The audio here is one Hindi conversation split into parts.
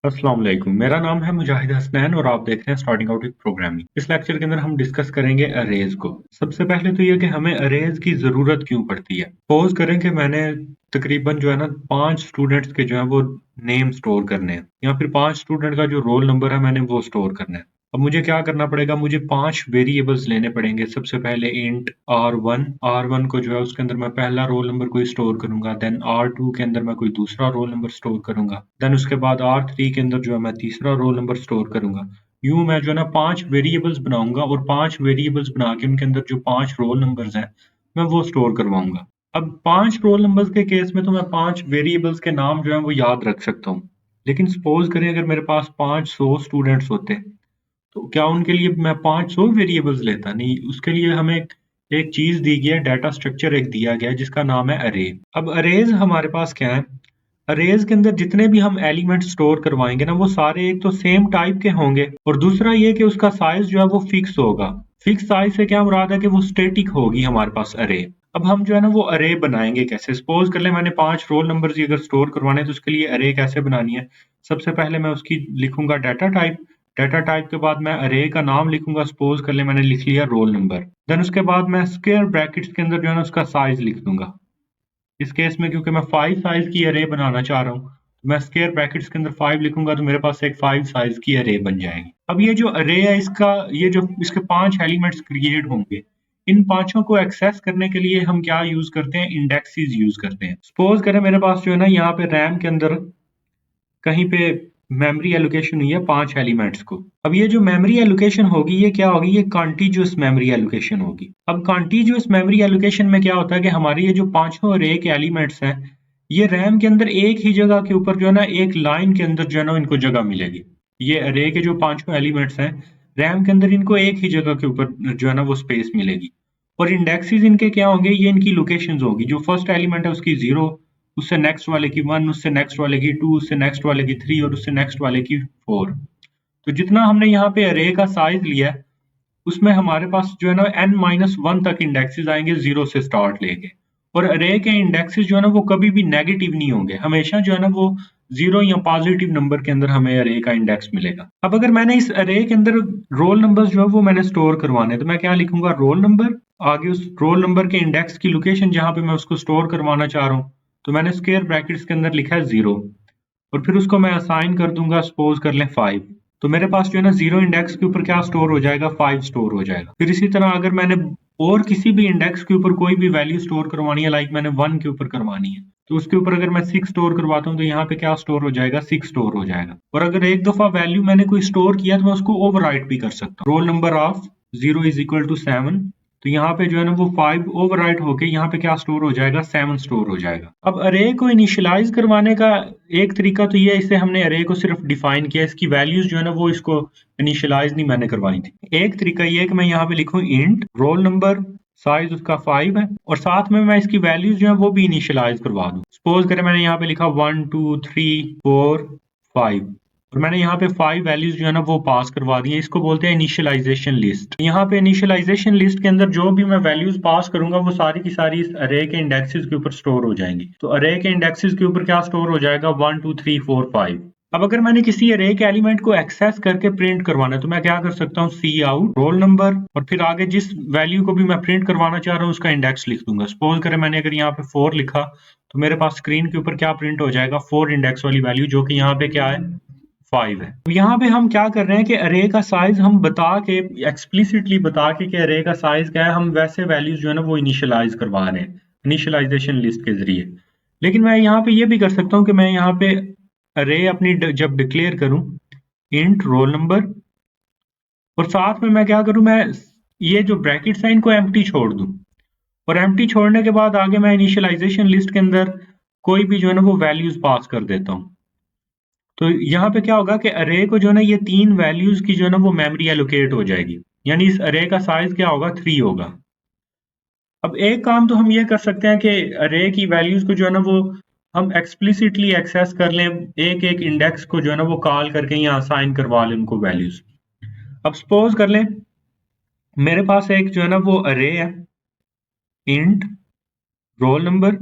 अस्सलाम वालेकुम। मेरा नाम है मुजाहिद हसनैन और आप देख रहे हैं स्टार्टिंग आउट विद प्रोग्रामिंग। इस लेक्चर के अंदर हम डिस्कस करेंगे अरेज को। सबसे पहले तो ये कि हमें अरेज की ज़रूरत क्यों पड़ती है। सपोज करें कि मैंने तकरीबन जो है ना 5 स्टूडेंट्स के जो है वो नेम स्टोर करने हैं या फिर 5 स्टूडेंट का जो रोल नंबर है मैंने वो स्टोर करना है। अब मुझे क्या करना पड़ेगा, मुझे 5 वेरिएबल्स लेने पड़ेगे। सबसे पहले इंट R1 को जो है उसके अंदर मैं पहला रोल नंबर कोई स्टोर करूंगा, देन R2 के अंदर मैं कोई दूसरा रोल नंबर स्टोर करूंगा, देन उसके बाद R3 के अंदर जो है मैं तीसरा रोल नंबर स्टोर करूंगा। यूं मैं जो है ना 5 वेरिएबल्स बनाऊंगा और 5 वेरिएबल्स बना के उनके अंदर जो 5 रोल नंबर्स हैं मैं वो स्टोर करवाऊंगा। अब 5 रोल नंबर्स के केस में तो मैं 5 वेरिएबल्स के नाम जो है वो याद रख सकता हूँ, लेकिन सपोज करें अगर मेरे पास 500 स्टूडेंट्स होते तो क्या उनके लिए मैं 500 वेरिएबल्स लेता? नहीं, उसके लिए हमें एक चीज दी गई है, डाटा स्ट्रक्चर एक दिया गया है जिसका नाम है अरे। अब अरेज हमारे पास क्या है, अरेज के अंदर जितने भी हम एलिमेंट स्टोर करवाएंगे ना वो सारे एक तो सेम टाइप के होंगे और दूसरा ये कि उसका साइज जो है वो फिक्स होगा। फिक्स साइज से क्या मुराद है कि वो स्टेटिक होगी हमारे पास अरे। अब हम जो है ना वो अरे बनाएंगे कैसे। सपोज कर ले मैंने 5 रोल नंबर्स अगर स्टोर करवाने तो उसके लिए अरे कैसे बनानी है। सबसे पहले मैं उसकी लिखूंगा डाटा टाइप। डाटा टाइप के बाद मैं अरे का नाम लिखूंगा। सपोज कर ले मैंने लिख लिया रोल नंबर। देन उसके बाद मैं स्क्वायर ब्रैकेट्स के अंदर जो है ना उसका साइज लिख दूंगा। इस केस में क्योंकि मैं 5 साइज की अरे बनाना चाह रहा हूँ तो मैं स्क्वायर ब्रैकेट्स के अंदर 5 लिखूंगा तो मेरे पास एक 5 साइज की अरे बन जाएगी। अब ये जो अरे है इसका ये जो इसके 5 एलिमेंट्स क्रिएट होंगे, इन पांचों को एक्सेस करने के लिए हम क्या यूज करते हैं, इंडेक्सेस यूज करते हैं। सपोज करें मेरे पास जो है ना यहाँ पे रैम के अंदर कहीं पे मेमोरी एलोकेशन हुई है 5 एलिमेंट्स को। अब ये जो मेमोरी एलोकेशन होगी ये क्या होगी, ये कॉन्टिग्युअस मेमोरी एलोकेशन होगी। अब कॉन्टिग्युअस मेमोरी एलोकेशन में क्या होता है कि हमारे ये जो पांचों अरे के एलिमेंट्स हैं ये रैम के अंदर एक ही जगह के ऊपर जो है ना एक लाइन के अंदर जो है ना इनको जगह मिलेगी। ये अरे के जो पांचों एलिमेंट्स हैं रैम के अंदर इनको एक ही जगह के ऊपर जो है ना वो स्पेस मिलेगी। और इंडेक्सेस इनके क्या होंगे, ये इनकी लोकेशंस होगी। जो फर्स्ट एलिमेंट है उसकी 0, उससे नेक्स्ट वाले की 1, उससे नेक्स्ट वाले की 2, उससे नेक्स्ट वाले की 3 और उससे नेक्स्ट वाले की 4। तो जितना हमने यहाँ पे अरे का साइज लिया है उसमें हमारे पास जो है ना n-1 तक इंडेक्सेस आएंगे 0 से स्टार्ट लेके। और अरे के इंडेक्सेस जो है ना वो कभी भी नेगेटिव नहीं होंगे, हमेशा जो है ना वो 0 या पॉजिटिव नंबर के अंदर हमें अरे का इंडेक्स मिलेगा। अब अगर मैंने इस अरे के अंदर रोल नंबर्स जो है वो मैंने स्टोर करवाने तो मैं क्या लिखूंगा, रोल नंबर, आगे उस रोल नंबर के इंडेक्स की लोकेशन जहां पे मैं उसको स्टोर करवाना चाह रहा हूँ तो मैंने स्क्वायर ब्रैकेट्स के अंदर लिखा है 0 और फिर उसको मैं असाइन कर दूंगा, सपोज कर लें 5। तो मेरे पास जो है ना 0 इंडेक्स के ऊपर क्या स्टोर हो जाएगा, 5 स्टोर हो जाएगा। फिर इसी तरह अगर मैंने और किसी भी इंडेक्स के ऊपर कोई भी वैल्यू स्टोर करवानी है, लाइक मैंने 1 के ऊपर करवानी है तो उसके ऊपर अगर मैं 6 स्टोर करवाता हूँ तो यहाँ पे क्या स्टोर हो जाएगा, 6 स्टोर हो जाएगा। और अगर एक दफा वैल्यू मैंने कोई स्टोर किया तो मैं उसको ओवरराइट भी कर सकता हूँ। Roll number of 0 is equal to 7, तो यहाँ पे जो है ना वो 5 ओवरराइट होके यहाँ पे क्या स्टोर हो जाएगा, 7 स्टोर हो जाएगा। अब अरे को इनिशियलाइज करवाने का एक तरीका तो ये है, इससे हमने अरे को सिर्फ डिफाइन किया, इसकी वैल्यूज जो है ना वो इसको इनिशियलाइज नहीं मैंने करवाई थी। एक तरीका ये है कि मैं यहाँ पे लिखूं इंट रोल नंबर, साइज उसका 5 है और साथ में मैं इसकी वैल्यूज जो है वो भी इनिशियलाइज करवा दूं। सपोज करें मैंने यहाँ पे लिखा 1 2 3 4 5 और मैंने यहाँ पे 5 वैल्यूज जो है ना वो पास करवा दी है। इसको बोलते हैं इनिशियलाइजेशन लिस्ट। यहाँ पे इनिशियलाइजेशन लिस्ट के अंदर जो भी मैं वैल्यूज पास करूंगा वो सारी की सारी इस अरे के इंडेक्सेस के ऊपर स्टोर हो जाएंगी। तो अरे के इंडेक्सेस के ऊपर क्या स्टोर हो जाएगा, 1 2 3 4 5। अब अगर मैंने किसी अरे के एलिमेंट को एक्सेस करके प्रिंट करवाना है तो मैं क्या कर सकता हूँ, सी आउट रोल नंबर और फिर आगे जिस वैल्यू को भी मैं प्रिंट करवाना चाह रहा हूँ उसका इंडेक्स लिख दूंगा। सपोज करें मैंने अगर यहाँ पे 4 लिखा तो मेरे पास स्क्रीन के ऊपर क्या प्रिंट हो जाएगा, 4 इंडेक्स वाली वैल्यू, जो कि यहाँ पे क्या है, 5 है। तो यहाँ पे हम क्या कर रहे हैं कि अरे का साइज हम बता के, एक्सप्लिसिटली बता के कि अरे का साइज क्या है, हम वैसे वैल्यूज जो है ना वो इनिशियलाइज करवा रहे हैं इनिशियलाइजेशन लिस्ट के जरिए। लेकिन मैं यहाँ पे ये भी कर सकता हूँ कि मैं यहाँ पे अरे अपनी जब डिक्लेयर करूँ इंट रोल नंबर और साथ में मैं क्या करूँ, मैं ये जो ब्रैकेट्स है इनको एम्प्टी छोड़ दूँ और एम्प्टी छोड़ने के बाद आगे मैं इनिशियलाइजेशन लिस्ट के अंदर कोई भी जो है ना वो वैल्यूज पास कर देता हूँ। तो यहाँ पे क्या होगा कि अरे को जो है ना ये 3 वैल्यूज की जो है ना वो मेमोरी एलोकेट हो जाएगी, यानी इस अरे का साइज क्या होगा, 3 होगा। अब एक काम तो हम ये कर सकते हैं कि अरे की वैल्यूज को जो है ना वो हम एक्सप्लिसिटली एक्सेस कर लें, एक एक इंडेक्स को जो है ना वो कॉल करके यहाँ असाइन करवा लें उनको वैल्यूज। अब सपोज कर लें मेरे पास एक जो है ना वो अरे है इंट रोल नंबर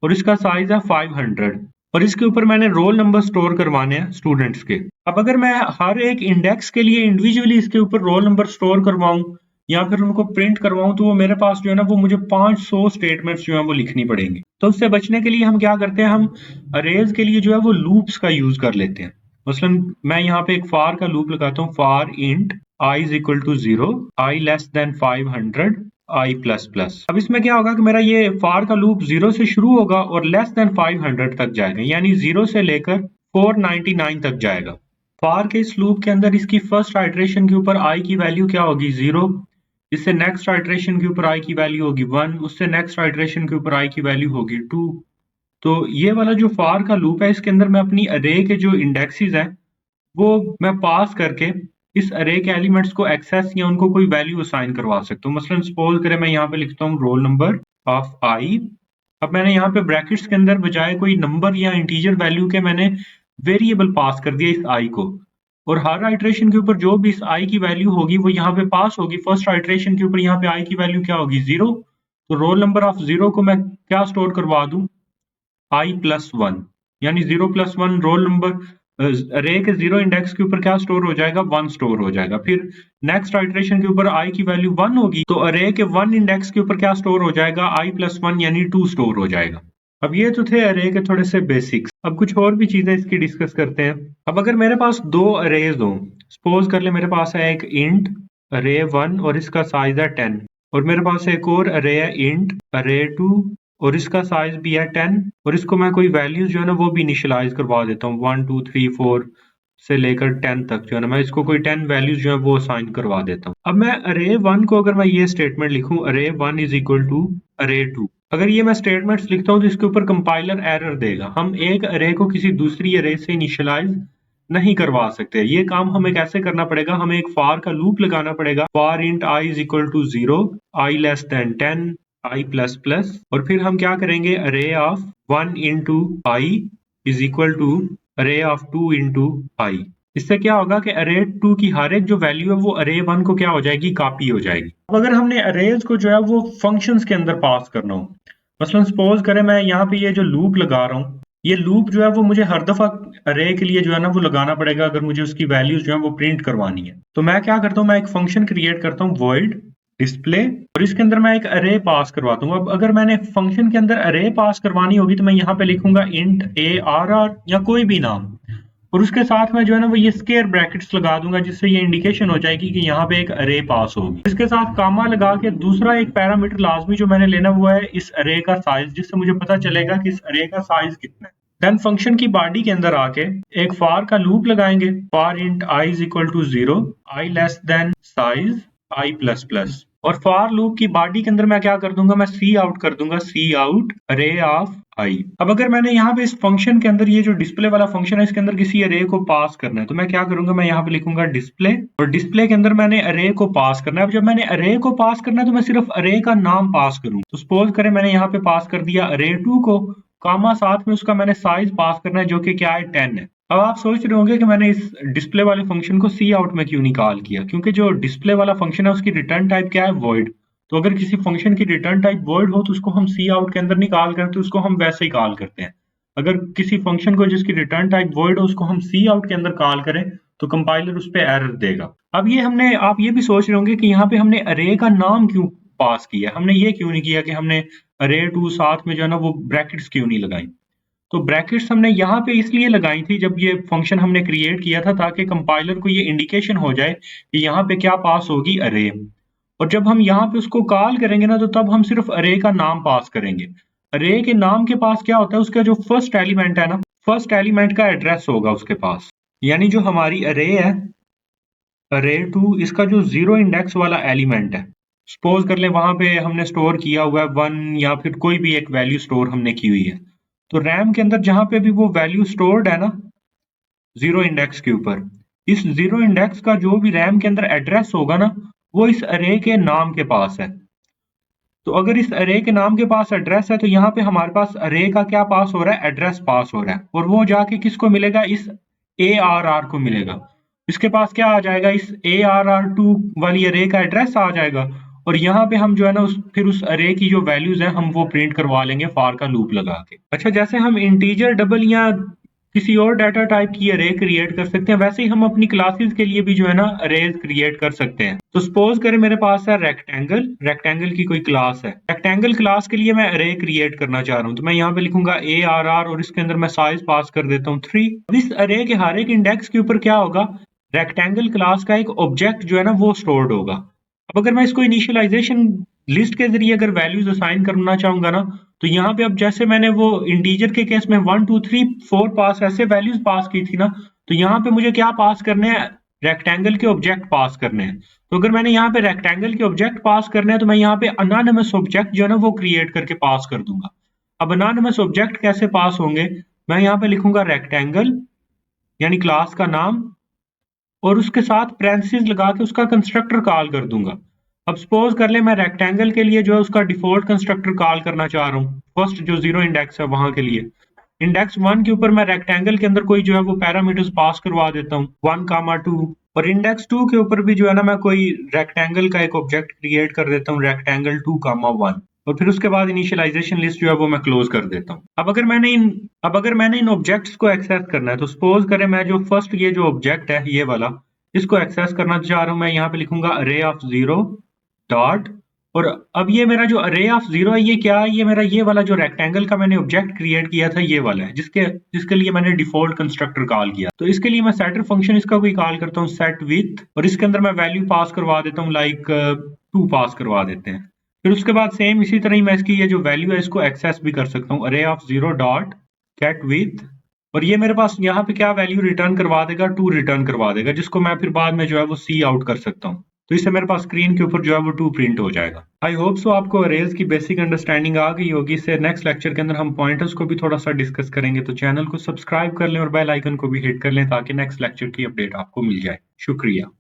और इसका साइज है 500। और इसके ऊपर मैंने रोल नंबर स्टोर करवाने हैं स्टूडेंट्स के। अब अगर मैं हर एक इंडेक्स के लिए इंडिविजुअली इसके ऊपर रोल नंबर स्टोर करवाऊं या फिर उनको प्रिंट करवाऊं तो वो मेरे पास जो है ना वो मुझे 500 स्टेटमेंट्स जो है वो लिखनी पड़ेंगी। तो उससे बचने के लिए हम क्या करते हैं, हम अरेज के लिए जो है वो लूप्स का यूज कर लेते हैं। मसलन मैं यहाँ पे एक फार का लूप लगाता हूँ, for int i is equal to 0, i less than 500, i plus plus. अब इसमें क्या होगा कि मेरा ये फार का लूप 0 से शुरू होगा और लेस देन 500 तक जाएगा, यानी 0 से लेकर 499 तक जाएगा। फार के इस लूप के अंदर इसकी फर्स्ट आइटरेशन के ऊपर i की वैल्यू क्या होगी, 0। इससे नेक्स्ट आइटरेशन के ऊपर i की वैल्यू होगी 1, उससे नेक्स्ट आइटरेशन के ऊपर i की वैल्यू होगी 2। तो ये वाला जो फार का लूप है इसके अंदर मैं अपनी अरे के जो इंडेक्सेस हैं वो मैं पास करके इस अरे के एलिमेंट्स को एक्सेस या उनको कोई वैल्यू असाइन करवा सकता हूँ। मसलन सपोज करें मैं यहाँ पे लिखता हूँ रोल नंबर ऑफ i। अब मैंने यहाँ पे ब्रैकेट्स के अंदर बजाय कोई नंबर या इंटीजर वैल्यू के मैंने वेरिएबल पास कर दिया इस i को, और हर आइटरेशन के ऊपर जो भी इस i की वैल्यू होगी वो यहाँ पे पास होगी। फर्स्ट आइटरेशन के ऊपर यहाँ पे i की वैल्यू क्या होगी, 0। तो रोल नंबर ऑफ 0 को मैं क्या स्टोर करवा दूं, i प्लस 1, यानी 0 प्लस 1 रोल नंबर अरे के 0 इंडेक्स के ऊपर क्या स्टोर हो जाएगा, 1 स्टोर हो जाएगा। फिर नेक्स्ट आइटरेशन के ऊपर i की वैल्यू 1 होगी तो अरे के 1 इंडेक्स के ऊपर क्या स्टोर हो जाएगा, i प्लस 1 यानी 2 स्टोर हो जाएगा। अब ये तो थे अरे के थोड़े से बेसिक्स। अब कुछ और भी चीजें इसकी डिस्कस करते हैं। अब अगर मेरे पास दो अरेज हो, सपोज कर ले मेरे पास है एक इंट अरे 1 और इसका साइज है 10, और मेरे पास एक और अरे है इंट अरे 2 और इसका साइज भी है 10, और इसको मैं कोई वैल्यूज जो है ना वो भी इनिशियलाइज करवा देता हूँ 1 2 3 4 से लेकर 10 तक जो है ना मैं इसको कोई 10 वैल्यूज जो है वो असाइन करवा देता हूँ। अब मैं अरे 1 को अगर मैं ये स्टेटमेंट लिखूं, अरे 1 इज इक्वल टू अरे 2, अगर ये मैं स्टेटमेंट्स लिखता हूँ तो इसके ऊपर कंपाइलर एरर देगा। हम एक अरे को किसी दूसरी अरे से इनिशियलाइज नहीं करवा सकते। ये काम हमें कैसे करना पड़ेगा, हमें एक फार का लूप लगाना पड़ेगा, for int i is equal to 0, i less than 10, i plus plus, और फिर हम क्या करेंगे, array of 1 into i is equal to array of 2 into i। इससे क्या होगा कि अरे 2 की हर एक जो वैल्यू है वो अरे 1 को क्या हो जाएगी, कॉपी हो जाएगी। अब अगर हमने अरेज को जो है वो फंक्शंस के अंदर पास करना हो, मसलन सपोज करें मैं यहाँ पे ये जो लूप लगा रहा हूँ, ये लूप जो है वो मुझे हर दफा अरे के लिए जो है ना वो लगाना पड़ेगा अगर मुझे उसकी वैल्यूज जो है वो प्रिंट करवानी है। तो मैं क्या करता हूँ, मैं एक फंक्शन क्रिएट करता हूँ void डिस्प्ले, और इसके अंदर मैं एक अरे पास करवाता हूँ। अब अगर मैंने फंक्शन के अंदर अरे पास करवानी होगी तो मैं यहाँ पे लिखूंगा इंट arr या कोई भी नाम, और उसके साथ में जो है ना वो ये स्क्वायर ब्रैकेट्स लगा दूंगा जिससे ये इंडिकेशन हो जाएगी कि यहाँ पे एक अरे पास होगी। इसके साथ कामा लगा के दूसरा एक पैरामीटर लाजमी जो मैंने लेना हुआ है इस अरे का साइज, जिससे मुझे पता चलेगा कि इस अरे का साइज कितना है। देन फंक्शन की बॉडी के अंदर आके एक फार का लूप लगाएंगे, for int i is equal to 0, i less than size i plus plus, और फार लूप की बॉडी के अंदर मैं क्या कर दूंगा, मैं सी आउट कर दूंगा, सी आउट अरे ऑफ i। अब अगर मैंने यहाँ पे इस फंक्शन के अंदर ये जो डिस्प्ले वाला फंक्शन है इसके अंदर किसी अरे को पास करना है तो मैं क्या करूंगा, मैं यहाँ पे लिखूंगा डिस्प्ले, और डिस्प्ले के अंदर मैंने अरे को पास करना है। अब जब मैंने अरे को पास करना है तो मैं सिर्फ अरे का नाम पास करूँ। तो सपोज करें मैंने यहाँ पे पास कर दिया अरे 2 को, कामा साथ में उसका मैंने साइज पास करना है जो कि क्या है, 10 है। अब आप सोच रहे होंगे कि मैंने इस डिस्प्ले वाले फंक्शन को सी आउट में क्यों निकाल किया, क्योंकि जो डिस्प्ले वाला फंक्शन है उसकी रिटर्न टाइप क्या है, वॉइड। तो अगर किसी फंक्शन की रिटर्न टाइप वॉइड हो तो उसको हम सी आउट के अंदर निकाल करते उसको हम वैसे ही कॉल करते हैं। अगर किसी फंक्शन को जिसकी रिटर्न टाइप वॉइड हो उसको हम सी आउट के अंदर कॉल करें तो कंपाइलर उस पर एरर देगा। अब ये हमने, आप ये भी सोच रहे होंगे कि यहाँ पे हमने अरे का नाम क्यों पास किया, हमने ये क्यों नहीं किया कि हमने अरे 2 साथ में जो है ना वो ब्रैकेट्स क्यों नहीं लगाई। तो ब्रैकेट्स हमने यहाँ पे इसलिए लगाई थी जब ये फंक्शन हमने क्रिएट किया था ताकि कंपाइलर को ये इंडिकेशन हो जाए कि यहाँ पे क्या पास होगी, अरे। और जब हम यहाँ पे उसको कॉल करेंगे ना तो तब हम सिर्फ अरे का नाम पास करेंगे। अरे के नाम के पास क्या होता है, उसका जो फर्स्ट एलिमेंट है ना, फर्स्ट एलिमेंट का एड्रेस होगा उसके पास, यानी जो हमारी अरे है अरे 2 इसका जो 0 इंडेक्स वाला एलिमेंट है, सपोज कर ले वहां पे हमने स्टोर किया हुआ है 1 या फिर कोई भी एक वैल्यू स्टोर हमने की हुई है, तो रैम के अंदर जहां पे भी वो वैल्यू स्टोर्ड है ना 0 इंडेक्स के ऊपर, इस 0 इंडेक्स का जो भी रैम के अंदर एड्रेस होगा ना वो इस अरे के नाम के पास है। तो अगर इस अरे के नाम के पास एड्रेस है तो यहाँ पे हमारे पास अरे का क्या पास हो रहा है, एड्रेस पास हो रहा है, और वो जाके किसको मिलेगा, इस ARR को मिलेगा। इसके पास क्या आ जाएगा, इस ARR2 वाली अरे का एड्रेस आ जाएगा, और यहाँ पे हम जो है ना फिर उस अरे की जो वैल्यूज हैं हम वो प्रिंट करवा लेंगे फॉर का लूप लगा के। अच्छा, जैसे हम इंटीजर डबल या किसी और डाटा टाइप की अरे क्रिएट कर सकते हैं, वैसे ही हम अपनी क्लासेस के लिए भी जो है ना अरेज क्रिएट कर सकते हैं। तो सपोज करें मेरे पास है रेक्टेंगल, रेक्टेंगल की कोई क्लास है। रेक्टेंगल क्लास के लिए मैं अरे क्रिएट करना चाह रहा हूँ, तो मैं यहाँ पे लिखूंगा ARR और इसके अंदर मैं साइज पास कर देता हूँ 3। अब इस अरे के हर एक इंडेक्स के ऊपर क्या होगा, रेक्टेंगल क्लास का एक ऑब्जेक्ट जो है ना वो स्टोर्ड होगा। अब अगर मैं इसको इनिशियलाइजेशन लिस्ट के जरिए अगर वैल्यूज असाइन करना चाहूंगा ना, तो यहाँ पे अब जैसे मैंने वो इंटीजर के केस में 1 2 3 4 पास ऐसे वैल्यूज पास की थी ना, तो यहाँ पे मुझे क्या पास करने हैं, रेक्टेंगल के ऑब्जेक्ट पास करने हैं। तो अगर मैंने यहाँ पे रेक्टेंगल के ऑब्जेक्ट पास करने हैं, तो मैं यहाँ पे अनोनिमस ऑब्जेक्ट जो है ना वो क्रिएट करके पास कर दूंगा। अब अनोनिमस ऑब्जेक्ट कैसे पास होंगे, मैं यहाँ पे लिखूंगा रेक्टेंगल यानी क्लास का नाम और उसके साथ पैरेंथेसिस लगा के उसका कंस्ट्रक्टर कॉल कर दूंगा। अब सपोज कर ले मैं रेक्टेंगल के लिए जो है उसका डिफॉल्ट कंस्ट्रक्टर कॉल करना चाह रहा हूँ, फर्स्ट जो 0 इंडेक्स है वहां के लिए। इंडेक्स 1 के ऊपर मैं रेक्टेंगल के अंदर कोई जो है वो पैरामीटर्स पास करवा देता हूँ 1, 2। और इंडेक्स 2 के ऊपर भी जो है ना मैं कोई रेक्टेंगल का एक ऑब्जेक्ट क्रिएट कर देता हूँ रेक्टेंगल 2, 1। और फिर उसके बाद इनिशियलाइजेशन लिस्ट जो है वो मैं क्लोज कर देता हूँ। अब अगर मैंने इन ऑब्जेक्ट्स को एक्सेस करना है, तो सपोज करें मैं जो फर्स्ट ये जो ऑब्जेक्ट है ये वाला, इसको एक्सेस करना चाह रहा हूँ, मैं यहाँ पे लिखूंगा अरे ऑफ 0 डॉट। और अब ये मेरा जो अरे ऑफ 0 है ये क्या है, ये मेरा ये वाला जो रेक्टेंगल का मैंने ऑब्जेक्ट क्रिएट किया था ये वाला है, जिसके लिए मैंने डिफॉल्ट कंस्ट्रक्टर कॉल किया। तो इसके लिए मैं सेटर फंक्शन इसका कोई कॉल करता हूँ सेट विथ, और इसके अंदर मैं वैल्यू पास करवा देता हूँ लाइक 2 पास करवा देते हैं। फिर उसके बाद सेम इसी तरह ही मैं इसकी ये जो वैल्यू है इसको एक्सेस भी कर सकता हूँ अरे ऑफ 0 डॉट गेट विथ, और ये मेरे पास यहाँ पे क्या वैल्यू रिटर्न करवा देगा, 2 रिटर्न करवा देगा, जिसको मैं फिर बाद में जो है वो सी आउट कर सकता हूँ। तो इससे मेरे पास स्क्रीन के ऊपर जो है वो 2 प्रिंट हो जाएगा। आई होप सो आपको अरेज की बेसिक अंडरस्टैंडिंग आ गई होगी। इससे नेक्स्ट लेक्चर के अंदर हम पॉइंटर्स को भी थोड़ा सा डिस्कस करेंगे, तो चैनल को सब्सक्राइब कर लें और बेल आइकन को भी हिट कर लें ताकि नेक्स्ट लेक्चर की अपडेट आपको मिल जाए। शुक्रिया।